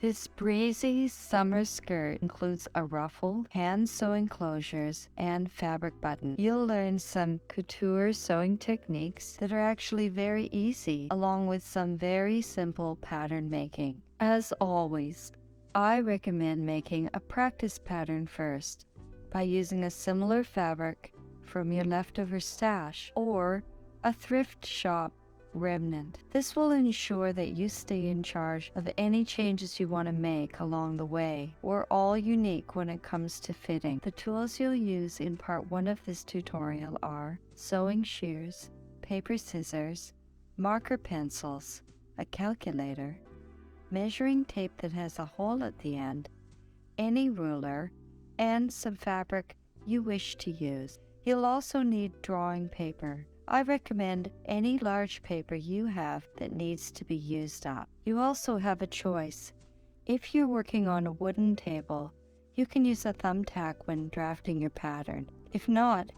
This breezy summer skirt includes a ruffle, hand sewing closures, and fabric button. You'll learn some couture sewing techniques that are actually very easy, along with some very simple pattern making. As always, I recommend making a practice pattern first by using a similar fabric from your leftover stash or a thrift shop remnant. This will ensure that you stay in charge of any changes you want to make along the way. We're all unique when it comes to fitting. The tools you'll use in part 1 of this tutorial are sewing shears, paper scissors, marker pencils, a calculator, measuring tape that has a hole at the end, any ruler, and some fabric you wish to use. You'll also need drawing paper. I recommend any large paper you have that needs to be used up. You also have a choice. If you're working on a wooden table, you can use a thumbtack when drafting your pattern. If not,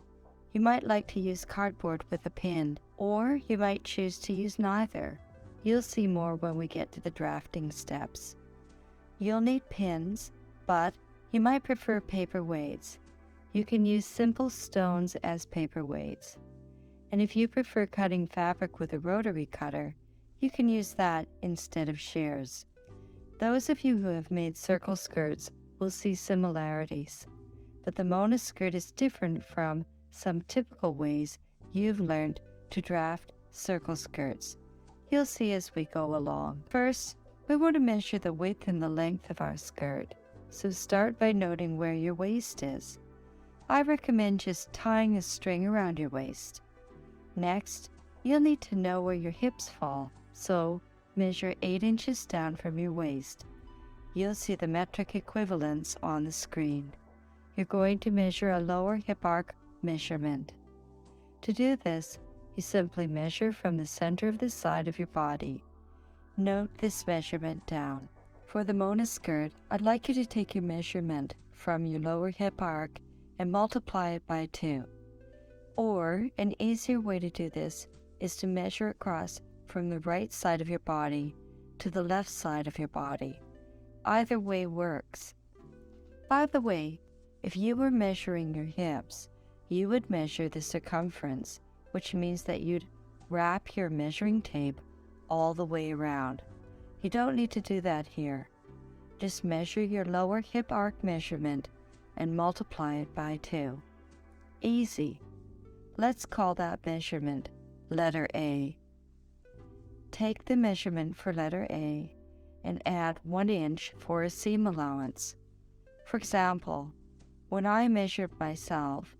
you might like to use cardboard with a pin, or you might choose to use neither. You'll see more when we get to the drafting steps. You'll need pins, but you might prefer paper weights. You can use simple stones as paper weights. And if you prefer cutting fabric with a rotary cutter, you can use that instead of shears. Those of you who have made circle skirts will see similarities, but the Mona skirt is different from some typical ways you've learned to draft circle skirts. You'll see as we go along. First, we want to measure the width and the length of our skirt, so start by noting where your waist is. I recommend just tying a string around your waist. Next, you'll need to know where your hips fall, so measure 8 inches down from your waist. You'll see the metric equivalents on the screen. You're going to measure a lower hip arc measurement. To do this, you simply measure from the center of the side of your body. Note this measurement down. For the Mona skirt, I'd like you to take your measurement from your lower hip arc and multiply it by 2. Or, an easier way to do this is to measure across from the right side of your body to the left side of your body. Either way works. By the way, if you were measuring your hips, you would measure the circumference, which means that you'd wrap your measuring tape all the way around. You don't need to do that here. Just measure your lower hip arc measurement and multiply it by 2. Easy. Let's call that measurement letter A. Take the measurement for letter A and add 1 inch for a seam allowance. For example, when I measured myself,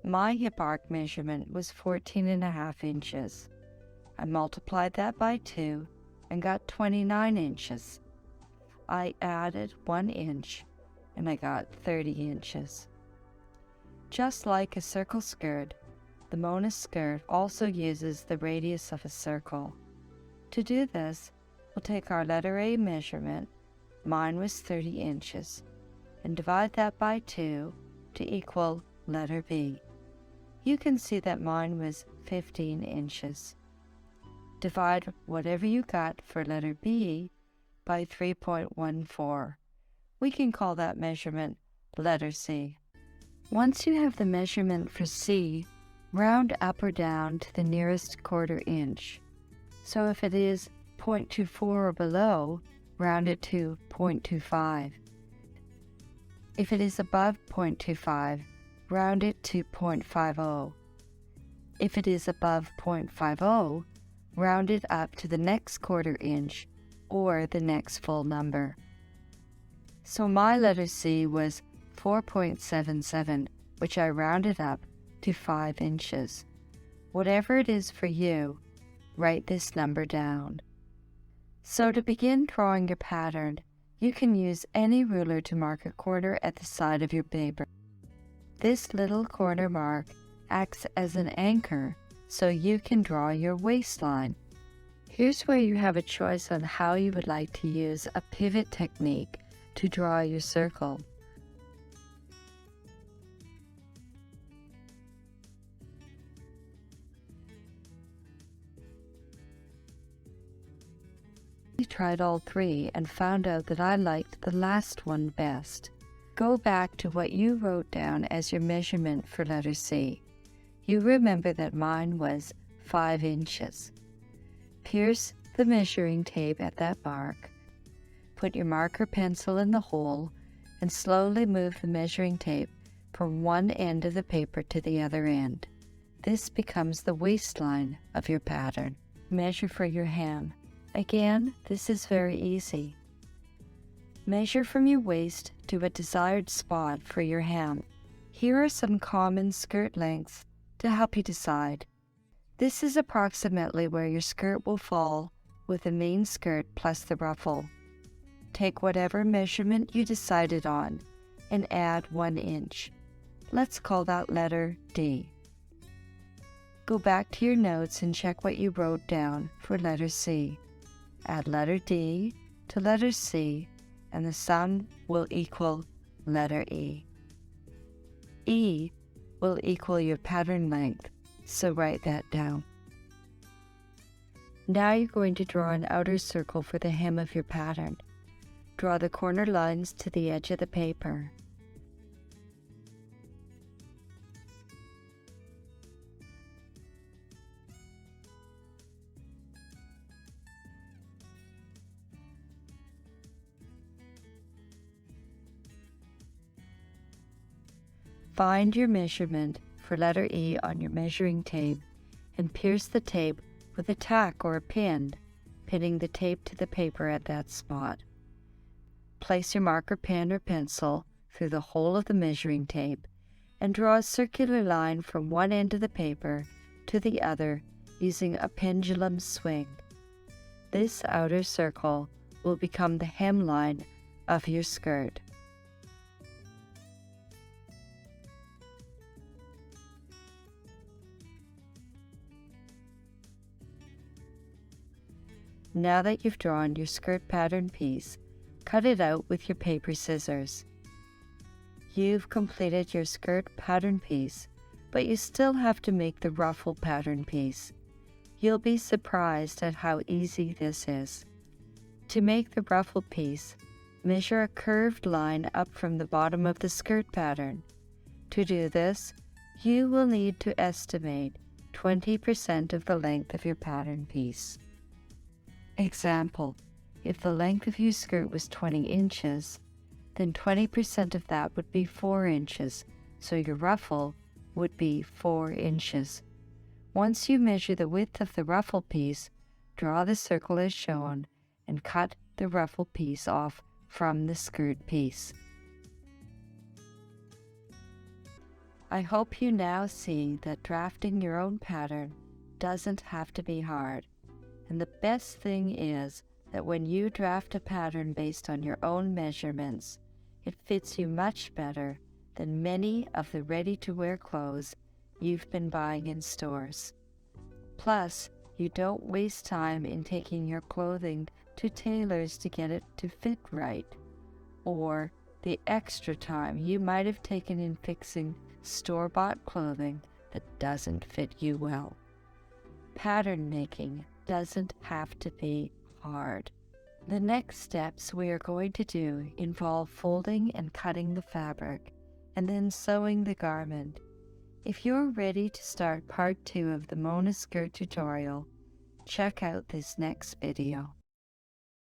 my hip arc measurement was 14.5 inches. I multiplied that by 2 and got 29 inches. I added 1 inch and I got 30 inches. Just like a circle skirt, the Mona skirt also uses the radius of a circle. To do this, we'll take our letter A measurement, mine was 30 inches, and divide that by 2 to equal letter B. You can see that mine was 15 inches. Divide whatever you got for letter B by 3.14. We can call that measurement letter C. Once you have the measurement for C, round up or down to the nearest 1/4 inch. So if it is 0.24 or below, round it to 0.25. If it is above 0.25, round it to 0.50. If it is above 0.50, round it up to the next 1/4 inch or the next full number. So my letter C was 4.77, which I rounded up to 5 inches. Whatever it is for you, write this number down. So to begin drawing your pattern, you can use any ruler to mark a corner at the side of your paper. This little corner mark acts as an anchor so you can draw your waistline. Here's where you have a choice on how you would like to use a pivot technique to draw your circle. tried all three and found out that I liked the last one best. Go back to what you wrote down as your measurement for letter C. You remember that mine was 5 inches. Pierce the measuring tape at that mark. Put your marker pencil in the hole and slowly move the measuring tape from one end of the paper to the other end. This becomes the waistline of your pattern. Measure for your hem. Again, this is very easy. Measure from your waist to a desired spot for your hem. Here are some common skirt lengths to help you decide. This is approximately where your skirt will fall with the main skirt plus the ruffle. Take whatever measurement you decided on and add 1 inch. Let's call that letter D. Go back to your notes and check what you wrote down for letter C. Add letter D to letter C and the sum will equal letter E. E will equal your pattern length, so write that down. Now you're going to draw an outer circle for the hem of your pattern. Draw the corner lines to the edge of the paper. Find your measurement for letter E on your measuring tape and pierce the tape with a tack or a pin, pinning the tape to the paper at that spot. Place your marker pen or pencil through the hole of the measuring tape and draw a circular line from one end of the paper to the other using a pendulum swing. This outer circle will become the hemline of your skirt. Now that you've drawn your skirt pattern piece, cut it out with your paper scissors. You've completed your skirt pattern piece, but you still have to make the ruffle pattern piece. You'll be surprised at how easy this is. To make the ruffle piece, measure a curved line up from the bottom of the skirt pattern. To do this, you will need to estimate 20% of the length of your pattern piece. Example, if the length of your skirt was 20 inches, then 20% of that would be 4 inches, so your ruffle would be 4 inches. Once you measure the width of the ruffle piece, draw the circle as shown and cut the ruffle piece off from the skirt piece. I hope you now see that drafting your own pattern doesn't have to be hard. And the best thing is that when you draft a pattern based on your own measurements, it fits you much better than many of the ready-to-wear clothes you've been buying in stores. Plus, you don't waste time in taking your clothing to tailors to get it to fit right, or the extra time you might have taken in fixing store-bought clothing that doesn't fit you well. Pattern making doesn't have to be hard. The next steps we are going to do involve folding and cutting the fabric, and then sewing the garment. If you're ready to start part 2 of the Mona skirt tutorial, check out this next video.